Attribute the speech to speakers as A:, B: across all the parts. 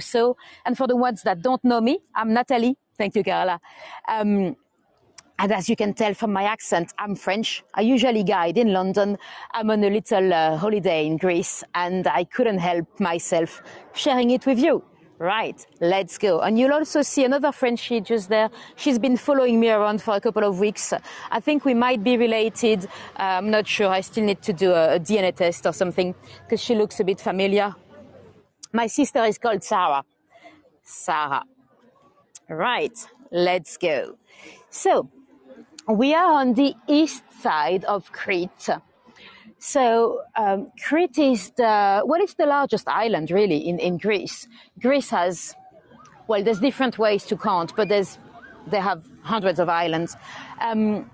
A: so. And for the ones that don't know me, I'm Nathalie. Thank you, Carla. And as you can tell from my accent, I'm French. I usually guide in London. I'm on a little holiday in Greece, and I couldn't help myself sharing it with you. Right, let's go. And you'll also see another Frenchie just there. She's been following me around for a couple of weeks. I think we might be related. I'm not sure. I still need to do a DNA test or something because she looks a bit familiar. My sister is called Sarah. Sarah. Right, let's go. So we are on the east side of Crete. So Crete is it's the largest island really in Greece. Greece has, well, there's different ways to count, but they have hundreds of islands. And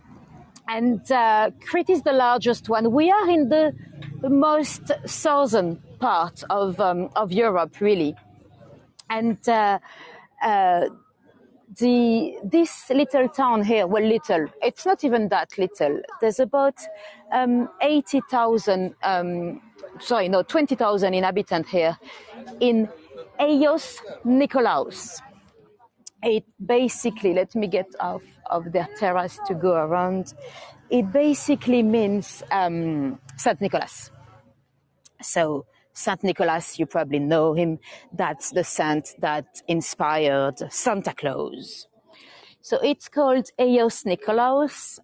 A: Crete is the largest one. We are in the most southern part of Europe, really. And this little town here, well, little, it's not even that little. There's about 20,000 inhabitants here in Agios Nikolaos. It basically, let me get off of their terrace to go around. It basically means Saint Nicholas. So Saint Nicholas, you probably know him. That's the saint that inspired Santa Claus. So it's called Agios Nikolaos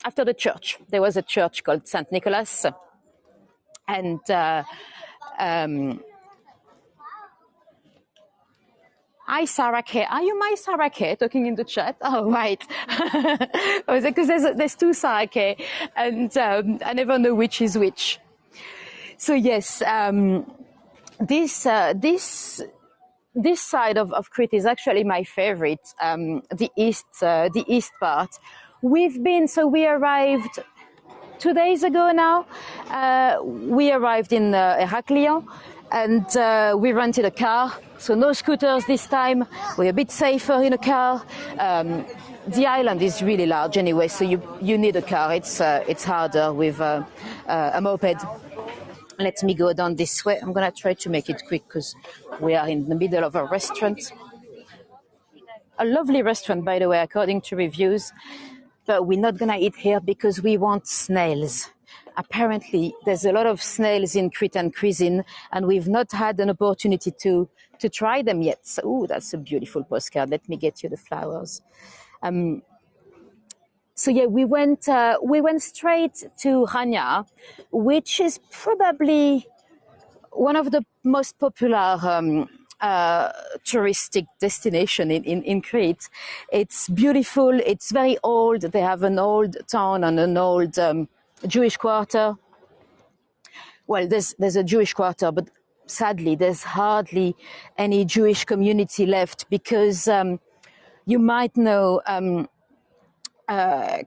A: after the church. There was a church called Saint Nicholas. And hi, Sarah K. Are you my Sarah K talking in the chat? Oh, right. Because there's two Sarah K, and I never know which is which. So yes, this side of Crete is actually my favorite. The east part. We arrived 2 days ago now. We arrived in Heraklion, and we rented a car. So no scooters this time. We're a bit safer in a car. The island is really large anyway, so you need a car. It's harder with a moped. Let me go down this way. I'm going to try to make it quick because we are in the middle of a restaurant. A lovely restaurant, by the way, according to reviews. But we're not going to eat here because we want snails. Apparently, there's a lot of snails in Cretan cuisine, and we've not had an opportunity to try them yet. So, that's a beautiful postcard. Let me get you the flowers. So yeah, we went straight to Chania, which is probably one of the most popular touristic destination in Crete. It's beautiful. It's very old. They have an old town and an old Jewish quarter. Well, there's a Jewish quarter, but sadly, there's hardly any Jewish community left because you might know.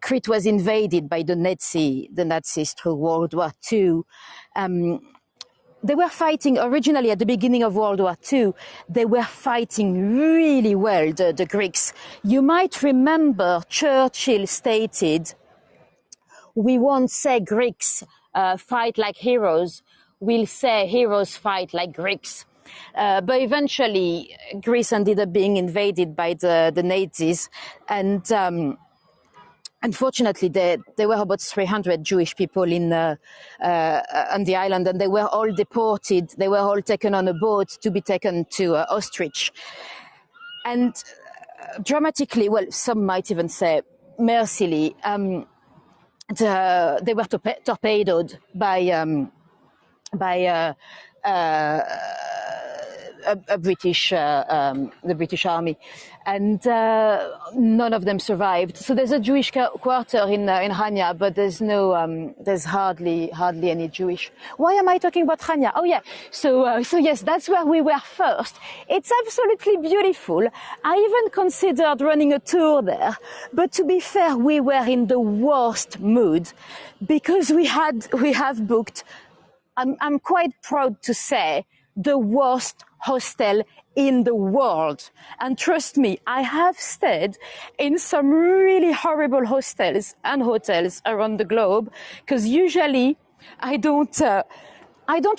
A: Crete was invaded by the Nazis through World War II. They were fighting originally at the beginning of World War II. They were fighting really well, the Greeks. You might remember Churchill stated, "We won't say Greeks fight like heroes. We'll say heroes fight like Greeks." But eventually, Greece ended up being invaded by the Nazis, and unfortunately, there were about 300 Jewish people on the island, and they were all deported. They were all taken on a boat to be taken to Auschwitz. And dramatically, well, some might even say mercilessly, they were torpedoed by the British Army, and none of them survived. So there's a Jewish quarter in Chania, but there's hardly any Jewish. Why am I talking about Chania? Oh yeah, so yes, that's where we were first. It's absolutely beautiful. I even considered running a tour there, but to be fair, we were in the worst mood because we have booked. I'm quite proud to say the worst hostel in the world. And trust me, I have stayed in some really horrible hostels and hotels around the globe, because usually I don't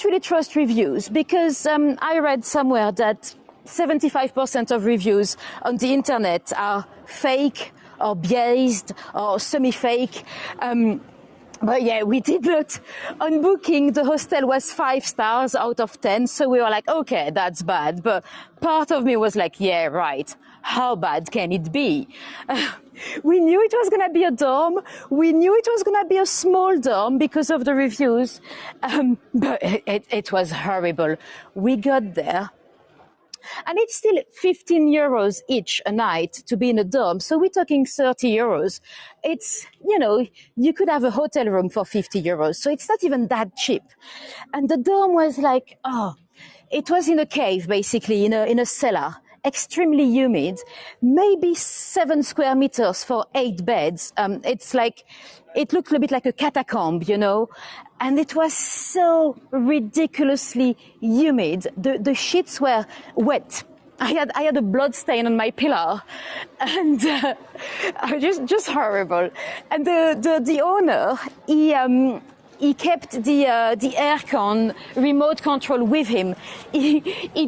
A: really trust reviews, because I read somewhere that 75% of reviews on the internet are fake or biased or semi-fake. But yeah, we did not. On Booking, the hostel was 5 stars out of 10. So we were like, okay, that's bad. But part of me was like, yeah, right. How bad can it be? We knew it was going to be a dorm. We knew it was going to be a small dorm because of the reviews. But it was horrible. We got there. And it's still 15 euros each a night to be in a dorm. So we're talking 30 euros. It's, you know, you could have a hotel room for 50 euros. So it's not even that cheap. And the dorm was like, it was in a cave, basically, in a cellar. Extremely humid, maybe 7 square meters for 8 beds. It's like, it looked a bit like a catacomb, you know, and it was so ridiculously humid. The sheets were wet. I had a blood stain on my pillow, and just horrible. And the owner, he kept the aircon remote control with him. He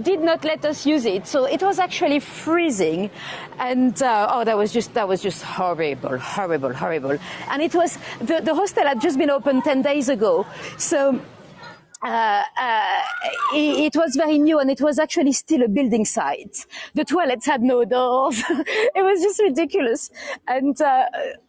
A: did not let us use it, so it was actually freezing, and that was just horrible. And it was the hostel had just been opened 10 days ago, so. It was very new, and it was actually still a building site. The toilets had no doors. It was just ridiculous. And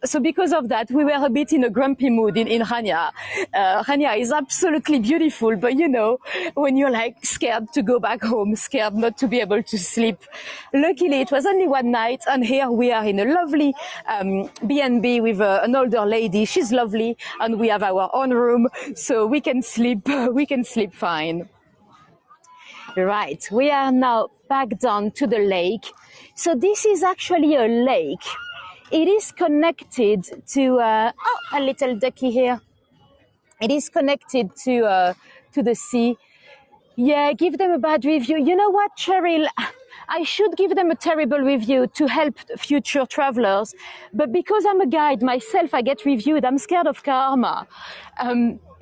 A: so because of that, we were a bit in a grumpy mood in Chania. Chania is absolutely beautiful, but you know, when you're like scared to go back home, scared not to be able to sleep. Luckily, it was only one night, and here we are in a lovely B&B with an older lady. She's lovely, and we have our own room, so we can sleep. We can sleep fine. Right, we are now back down to the lake. So this is actually a lake. It is connected to a little ducky here. It is connected to the sea. Yeah, give them a bad review. You know what, Cheryl? I should give them a terrible review to help future travelers. But because I'm a guide myself, I get reviewed. I'm scared of karma.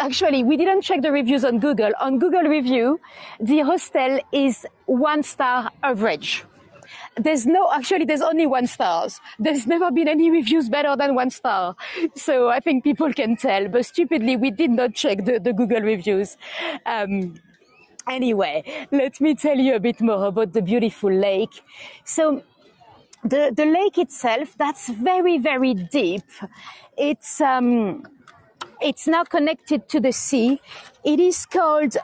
A: Actually, we didn't check the reviews on Google. On Google Review, the hostel is 1-star average. There's only 1 star. There's never been any reviews better than 1 star. So I think people can tell. But stupidly, we did not check the Google reviews. Anyway, let me tell you a bit more about the beautiful lake. So the lake itself, that's very, very deep. It's now connected to the sea. It is called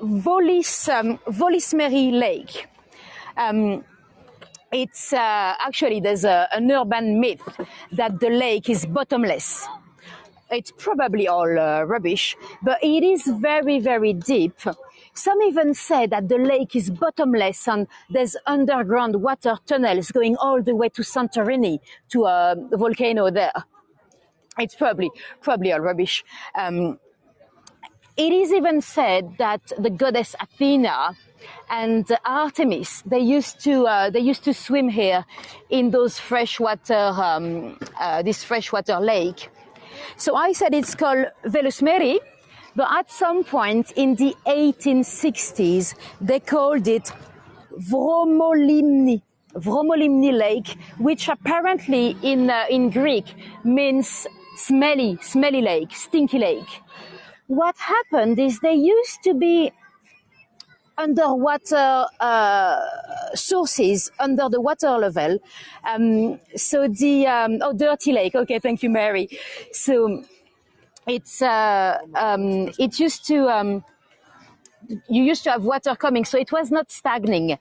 A: Volismeri Lake. It's actually, there's an urban myth that the lake is bottomless. It's probably all rubbish, but it is very, very deep. Some even say that the lake is bottomless and there's underground water tunnels going all the way to Santorini, to a volcano there. It's probably all rubbish. It is even said that the goddess Athena and Artemis, they used to swim here in those this freshwater lake. So I said it's called Volismeri, but at some point in the 1860s, they called it Vromolimni Lake, which apparently in Greek means smelly lake, stinky lake. What happened is they used to be underwater sources under the water level. So dirty lake. Okay, thank you, Mary. So it's it used to you used to have water coming, so it was not stagnating.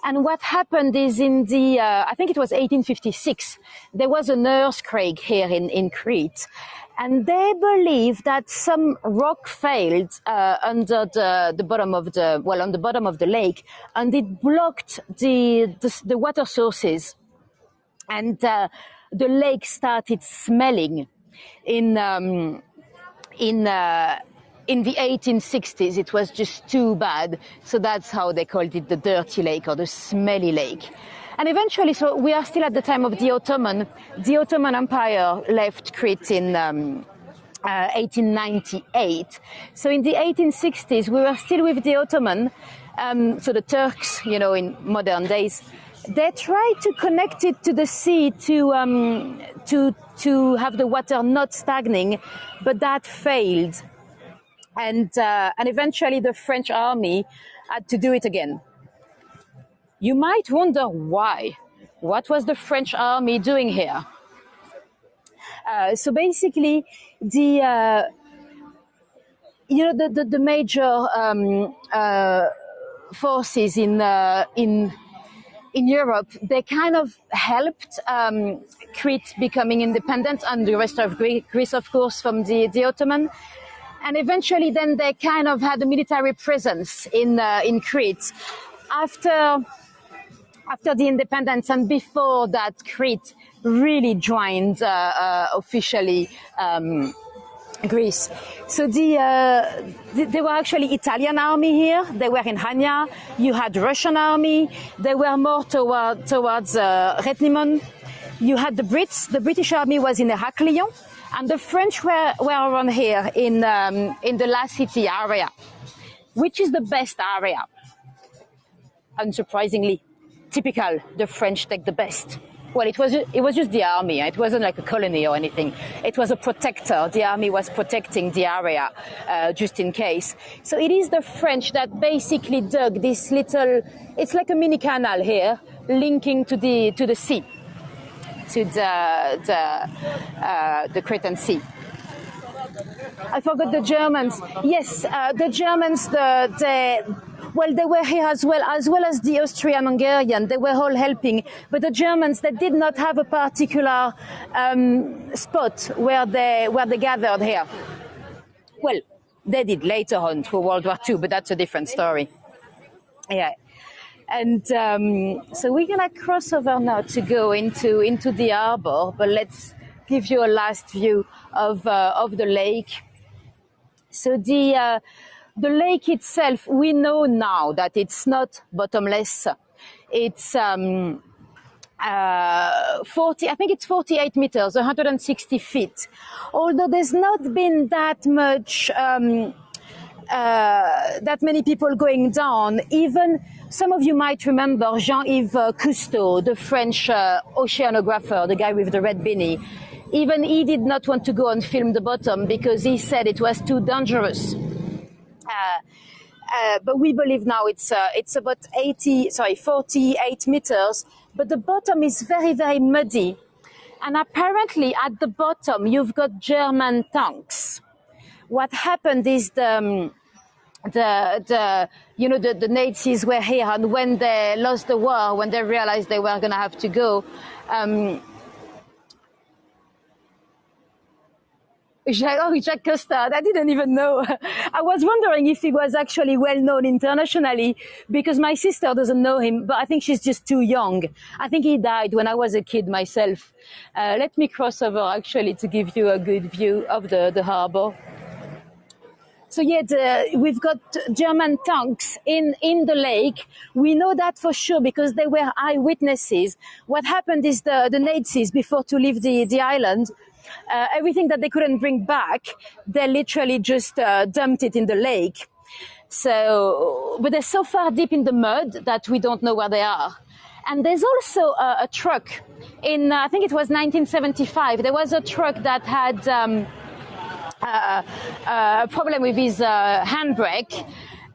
A: And what happened is in the, I think it was 1856, there was an earthquake here in Crete. And they believe that some rock failed under the bottom of on the bottom of the lake, and it blocked the water sources. And the lake started smelling in the 1860s. It was just too bad. So that's how they called it the dirty lake or the smelly lake. And eventually, so we are still at the time of the Ottoman. The Ottoman Empire left Crete in 1898. So in the 1860s, we were still with the Ottoman. So the Turks, you know, in modern days, they tried to connect it to the sea to have the water not stagnating, but that failed. And eventually the French army had to do it again. You might wonder why. What was the French army doing here? So basically, the major forces in Europe, they kind of helped Crete becoming independent, and the rest of Greece, of course, from the Ottoman. And eventually, then they kind of had a military presence in Crete after the independence, and before that, Crete really joined officially Greece. So there were actually Italian army here. They were in Hania. You had Russian army. They were more towards Retnimon. You had the Brits. The British army was in Heraklion, and the French were around here in the La City area, which is the best area. Unsurprisingly, typical, the French take the best. Well, it was just the army. It wasn't like a colony or anything. It was a protector. The army was protecting the area just in case. So it is the French that basically dug this little. It's like a mini canal here, linking to the sea, to the Cretan Sea. I forgot the Germans. Yes, the Germans. Well, they were here as well as the Austrian-Hungarian. They were all helping. But the Germans, they did not have a particular spot where they gathered here. Well, they did later on through World War II, but that's a different story. Yeah. And so we're going to cross over now to go into the harbor, but let's give you a last view of the lake. So the lake itself, we know now that it's not bottomless. It's 40, I think it's 48 meters, 160 feet. Although there's not been that much, that many people going down. Even some of you might remember Jean-Yves Cousteau, the French oceanographer, the guy with the red beanie. Even he did not want to go and film the bottom because he said it was too dangerous. But we believe now it's about 48 meters, but the bottom is very, very muddy. And apparently at the bottom, you've got German tanks. What happened is the Nazis were here, and when they lost the war, when they realized they were going to have to go, Jacques Costa, I didn't even know. I was wondering if he was actually well known internationally, because my sister doesn't know him, but I think she's just too young. I think he died when I was a kid myself. Let me cross over actually to give you a good view of the harbor. So yeah, we've got German tanks in the lake. We know that for sure because they were eyewitnesses. What happened is the Nazis, before to leave the island, everything that they couldn't bring back, they literally just dumped it in the lake. So, but they're so far deep in the mud that we don't know where they are. And there's also a truck in, I think it was 1975. There was a truck that had a problem with his handbrake,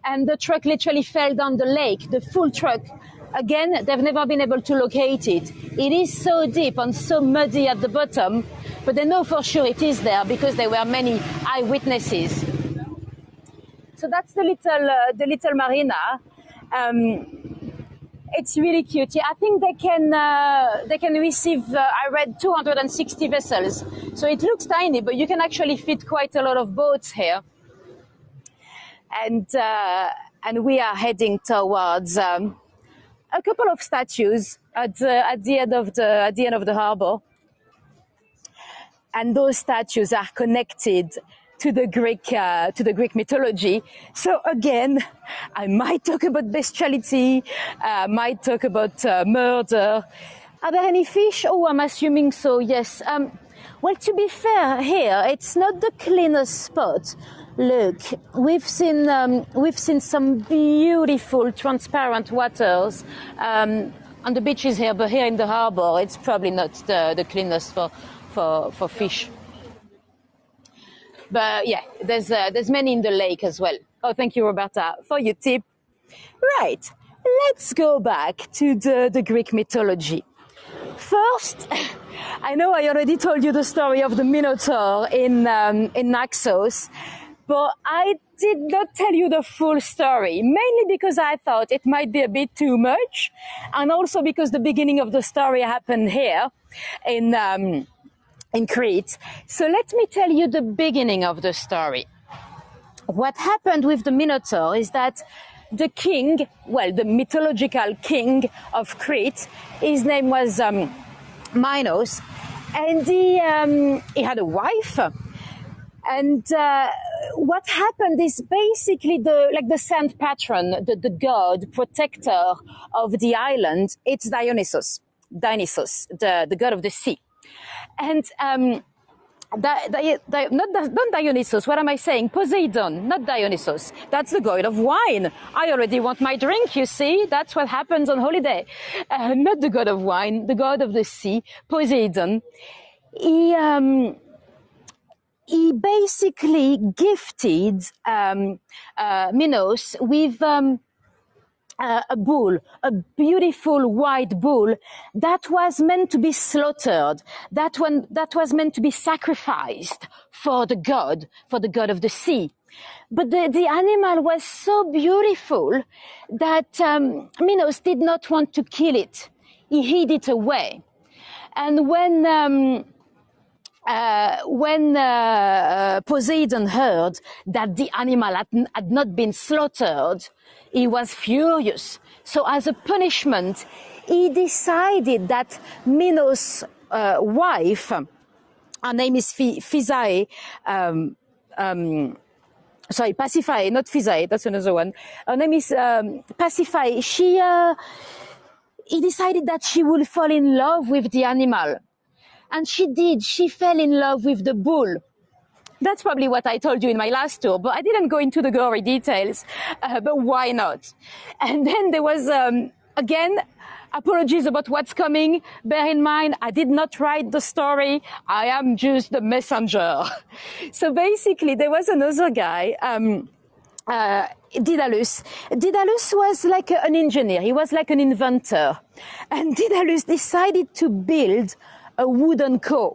A: and the truck literally fell down the lake, the full truck. Again, they've never been able to locate it. It is so deep and so muddy at the bottom, but they know for sure it is there because there were many eyewitnesses. So that's the little marina. It's really cute. Yeah, I think they can receive. I read 260 vessels, so it looks tiny, but you can actually fit quite a lot of boats here. And we are heading towards a couple of statues at the end of the harbor, and those statues are connected to the Greek mythology. So again, I might talk about bestiality, might talk about murder. Are there any fish? Oh, I'm assuming so, yes. Well, to be fair, here, it's not the cleanest spot, Look, we've seen some beautiful transparent waters on the beaches here, but here in the harbor, it's probably not the cleanest for fish. But yeah, there's many in the lake as well. Oh, thank you, Roberta, for your tip. Right, let's go back to the Greek mythology. First, I know I already told you the story of the Minotaur in Naxos, but I did not tell you the full story, mainly because I thought it might be a bit too much, and also because the beginning of the story happened here in Crete. So let me tell you the beginning of the story. What happened with the Minotaur is that the king, well, the mythological king of Crete, his name was Minos, and he had a wife. And what happened is basically the saint patron, the god protector of the island. It's Dionysus, the god of the sea, and not Dionysus. What am I saying? Poseidon, not Dionysus. That's the god of wine. I already want my drink, you see. That's what happens on holiday. Not the god of wine, the god of the sea, Poseidon. He basically gifted Minos with a bull, a beautiful white bull that was meant to be slaughtered, that was meant to be sacrificed for the god of the sea. But the animal was so beautiful that Minos did not want to kill it. He hid it away. And when Poseidon heard that the animal had not been slaughtered, he was furious. So as a punishment, he decided that Minos' wife, her name is Pasiphae, not Physae, that's another one. Her name is Pasiphae. He decided that she would fall in love with the animal. And she did. She fell in love with the bull. That's probably what I told you in my last tour, but I didn't go into the gory details. But why not? And then there was, again, apologies about what's coming. Bear in mind, I did not write the story. I am just the messenger. So basically, there was another guy, Daedalus. Daedalus was like an engineer. He was like an inventor. And Daedalus decided to build a wooden cow.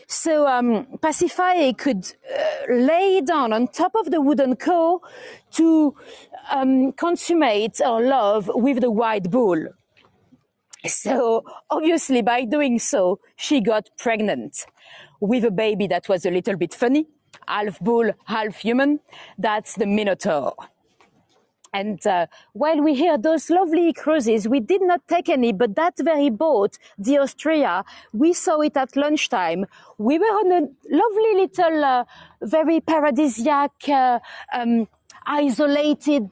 A: So Pasiphae could lay down on top of the wooden cow to consummate her love with the white bull. So obviously by doing so, she got pregnant with a baby that was a little bit funny, half bull, half human. That's the Minotaur. And while we hear those lovely cruises, we did not take any, but that very boat, the Austria, we saw it at lunchtime. We were on a lovely little, very paradisiac, isolated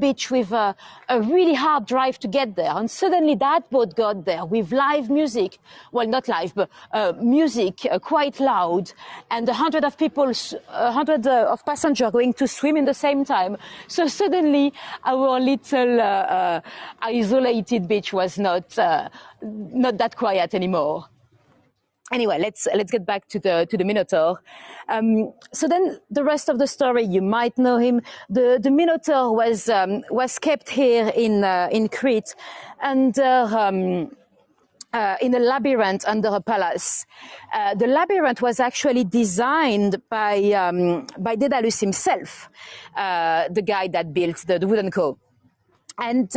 A: beach with a really hard drive to get there. And suddenly that boat got there with live music. Well, not live, but music quite loud. And 100 of people, 100 of passengers going to swim in the same time. So suddenly our little isolated beach was not that quiet anymore. Anyway, let's get back to the Minotaur. So then the rest of the story, you might know him. The Minotaur was kept here in Crete under in a labyrinth under a palace. The labyrinth was actually designed by Daedalus himself, the guy that built the wooden cow. And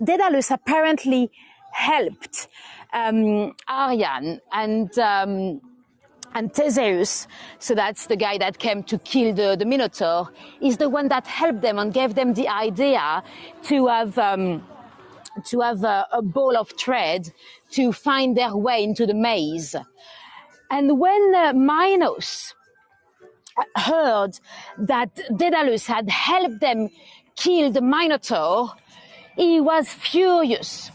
A: Daedalus apparently helped Arian and Theseus, so that's the guy that came to kill the Minotaur, is the one that helped them and gave them the idea to have a ball of thread to find their way into the maze. And when Minos heard that Daedalus had helped them kill the Minotaur, he was furious.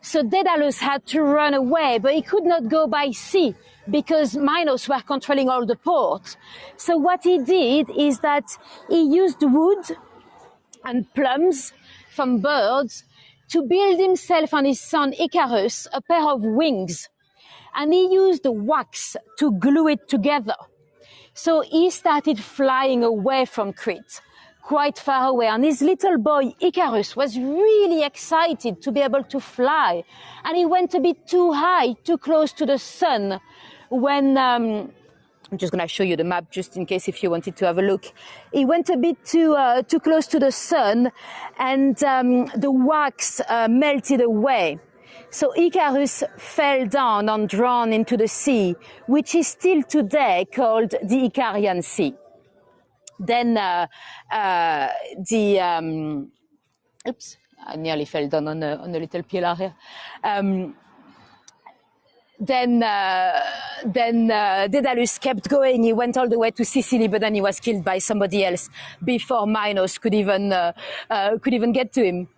A: So Daedalus had to run away, but he could not go by sea because Minos were controlling all the port. So what he did is that he used wood and plums from birds to build himself and his son Icarus a pair of wings. And he used wax to glue it together. So he started flying away from Crete, quite far away. And his little boy Icarus was really excited to be able to fly. And he went a bit too high, too close to the sun when... I'm just going to show you the map just in case if you wanted to have a look. He went a bit too close to the sun, and the wax melted away. So Icarus fell down and drowned into the sea, which is still today called the Icarian Sea. Then oops, I nearly fell down on a little pillar here. Then Daedalus kept going. He went all the way to Sicily, but then he was killed by somebody else before Minos could even get to him.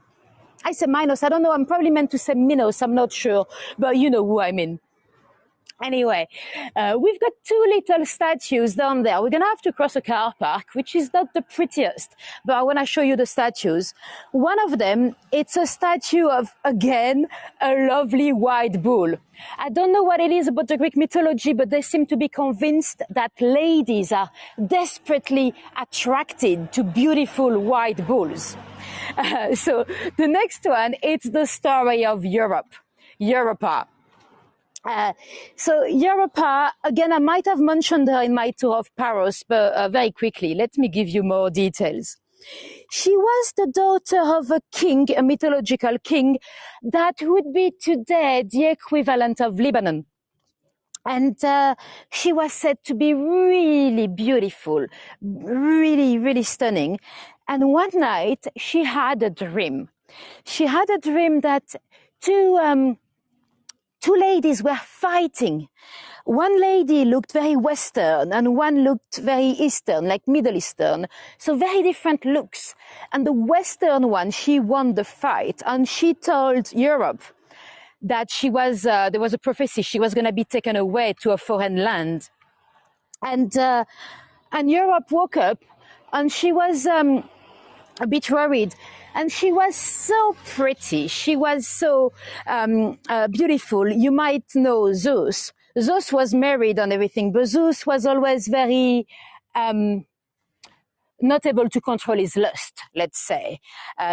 A: I say Minos, I don't know, I'm probably meant to say Minos, I'm not sure, but you know who I mean. Anyway, we've got two little statues down there. We're going to have to cross a car park, which is not the prettiest, but I want to show you the statues. One of them, it's a statue of, again, a lovely white bull. I don't know what it is about the Greek mythology, but they seem to be convinced that ladies are desperately attracted to beautiful white bulls. So the next one, it's the story of Europa. So Europa, again, I might have mentioned her in my tour of Paros, but very quickly, let me give you more details. She was the daughter of a king, a mythological king, that would be today the equivalent of Lebanon. And she was said to be really beautiful, really, really stunning. And one night, she had a dream. She had a dream that two ladies were fighting. One lady looked very Western and one looked very Eastern, like Middle Eastern. So very different looks. And the Western one, she won the fight. And she told Europe that there was a prophecy, she was going to be taken away to a foreign land. And Europe woke up and she was a bit worried. And she was so pretty. She was so beautiful. You might know Zeus. Zeus was married and everything, but Zeus was always very not able to control his lust, let's say.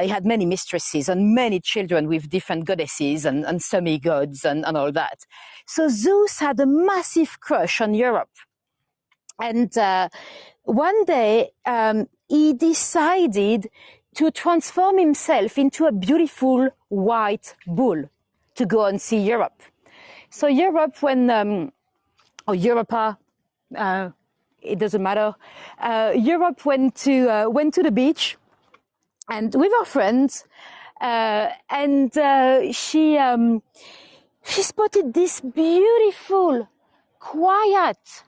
A: He had many mistresses and many children with different goddesses and semi-gods and all that. So Zeus had a massive crush on Europe. And one day he decided to transform himself into a beautiful white bull to go and see Europe. So Europe, or Europa, it doesn't matter. Europe went to the beach, and with her friends, and she spotted this beautiful, quiet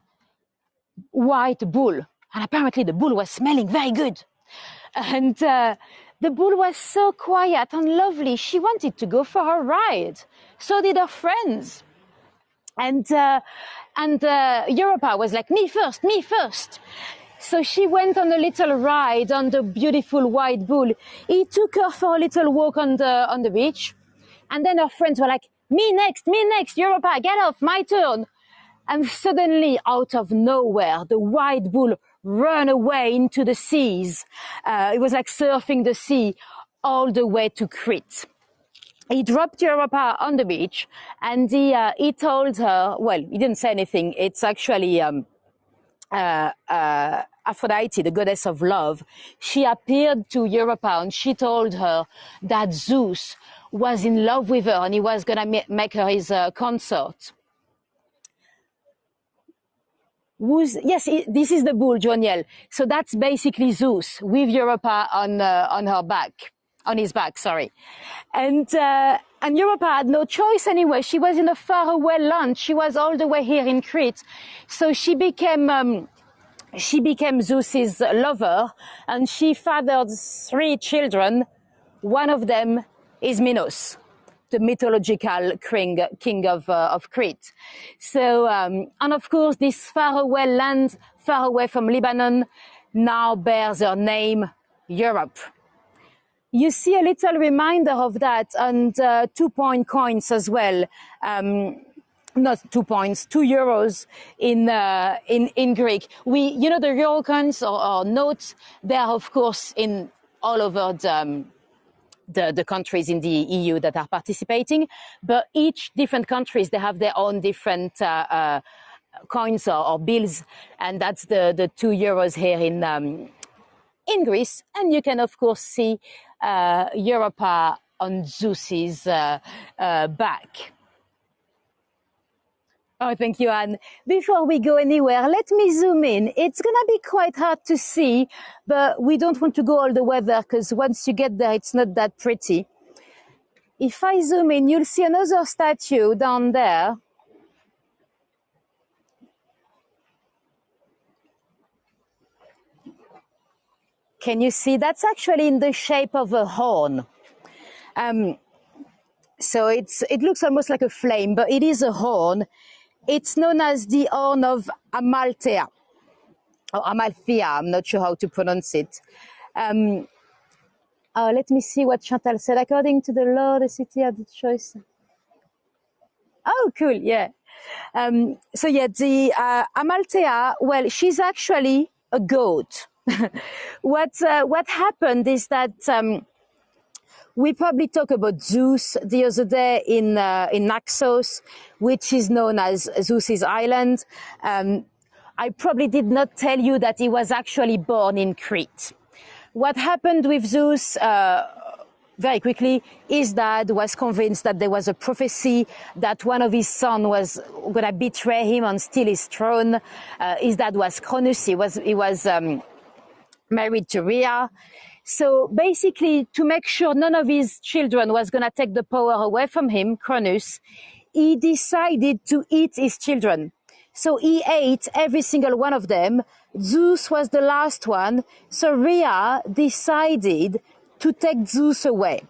A: white bull, and apparently the bull was smelling very good. And the bull was so quiet and lovely. She wanted to go for a ride. So did her friends. And Europa was like, me first, me first. So she went on a little ride on the beautiful white bull. He took her for a little walk on the beach. And then her friends were like, me next, Europa, get off, my turn. And suddenly, out of nowhere, the white bull ran away into the seas. It was like surfing the sea all the way to Crete. He dropped Europa on the beach, and he told her, well, he didn't say anything. It's actually Aphrodite, the goddess of love. She appeared to Europa, and she told her that Zeus was in love with her, and he was going to make her his consort. Yes, this is the bull, Joniel. So that's basically Zeus with Europa on his back, sorry. And Europa had no choice anyway. She was in a faraway land. She was all the way here in Crete. So she became Zeus's lover, and she fathered 3 children. One of them is Minos. the mythological king of Crete. So, and of course, this faraway land, far away from Lebanon, now bears her name, Europe. You see a little reminder of that, and 2-point coins as well. Not 2 points, 2 euros in Greek. The euro coins or notes, they are of course in all over the countries in the EU that are participating, but each different countries, they have their own different coins or bills, and that's the 2 euros here in Greece. And you can of course see Europa on Zeus's back. Oh, thank you, Anne. Before we go anywhere, let me zoom in. It's going to be quite hard to see, but we don't want to go all the way there because once you get there, it's not that pretty. If I zoom in, you'll see another statue down there. Can you see? That's actually in the shape of a horn. So it looks almost like a flame, but it is a horn. It's known as the horn of Amalthea, or Amalthea, I'm not sure how to pronounce it. Let me see what Chantal said. According to the law, the city had the choice. Oh, cool, yeah. So yeah, the Amalthea, well, she's actually a goat. What happened is that we probably talked about Zeus the other day in Naxos, which is known as Zeus's island. I probably did not tell you that he was actually born in Crete. What happened with Zeus very quickly, his dad was convinced that there was a prophecy that one of his sons was going to betray him and steal his throne. His dad was Cronus. He was married to Rhea. So basically, to make sure none of his children was going to take the power away from him, Cronus, he decided to eat his children. So he ate every single one of them. Zeus was the last one. So Rhea decided to take Zeus away.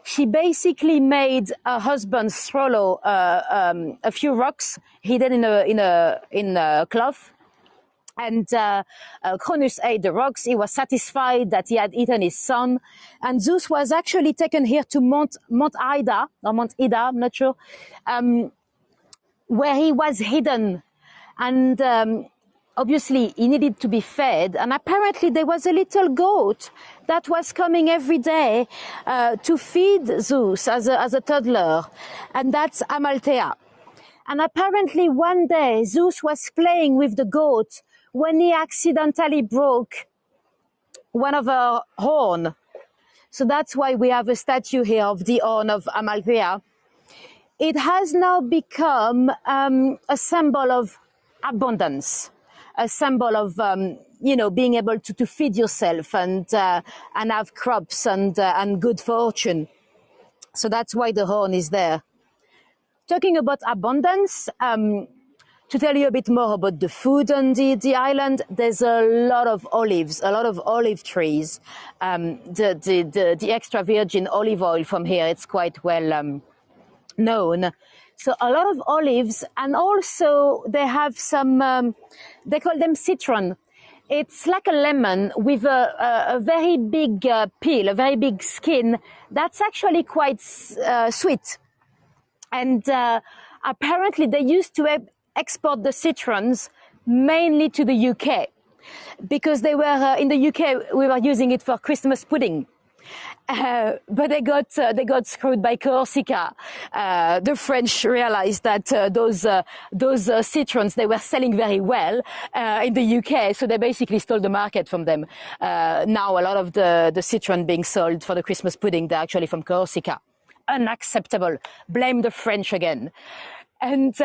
A: She basically made her husband swallow a few rocks hidden in a cloth. And Cronus ate the rocks. He was satisfied that he had eaten his son. And Zeus was actually taken here to Mount Ida, or Mount Ida, I'm not sure, where he was hidden. And obviously, he needed to be fed. And apparently, there was a little goat that was coming every day to feed Zeus as a toddler. And that's Amalthea. And apparently, one day, Zeus was playing with the goat when he accidentally broke one of her horn. So that's why we have a statue here of the horn of Amalthea. It has now become a symbol of abundance, a symbol of being able to feed yourself and have crops and good fortune. So that's why the horn is there. Talking about abundance, to tell you a bit more about the food on the island, there's a lot of olives, a lot of olive trees. The extra virgin olive oil from here, it's quite well known. So a lot of olives, and also they have some, they call them citron. It's like a lemon with a very big peel, a very big skin. That's actually quite sweet. And apparently they used to export the citrons mainly to the UK, because they were in the UK, we were using it for Christmas pudding. But they got screwed by Corsica. The French realized that those citrons, they were selling very well in the UK, so they basically stole the market from them. Now a lot of the citron being sold for the Christmas pudding, they're actually from Corsica. Unacceptable. Blame the French again. And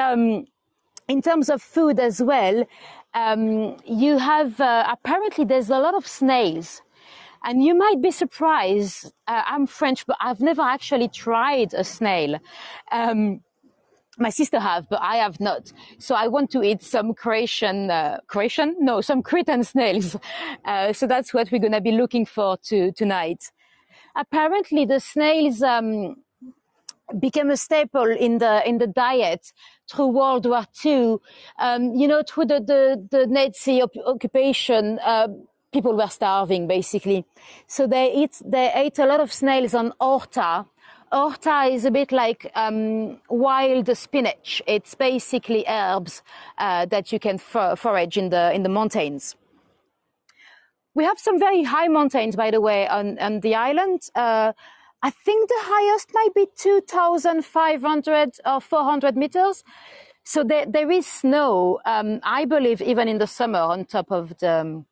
A: in terms of food as well, you have apparently there's a lot of snails. And you might be surprised, I'm French, but I've never actually tried a snail. My sister have, but I have not. So I want to eat some some Cretan snails. So that's what we're going to be looking for tonight. Apparently the snails, became a staple in the diet through World War II. Through the Nazi occupation, people were starving basically, so they ate a lot of snails on horta. Horta is a bit like wild spinach. It's basically herbs that you can forage in the mountains. We have some very high mountains, by the way, on the island. I think the highest might be 2,500 or 400 meters. So there is snow, I believe, even in the summer on top of the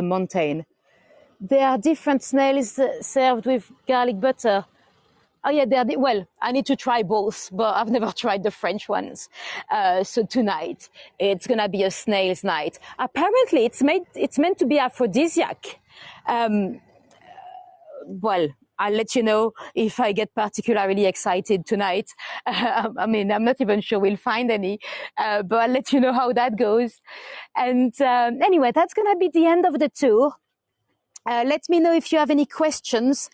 A: mountain. There are different snails served with garlic butter. Oh yeah, well, I need to try both, but I've never tried the French ones. So tonight it's gonna be a snail's night. Apparently, it's meant to be aphrodisiac. Well, I'll let you know if I get particularly excited tonight. I mean, I'm not even sure we'll find any, but I'll let you know how that goes. And anyway, that's gonna be the end of the tour. Let me know if you have any questions.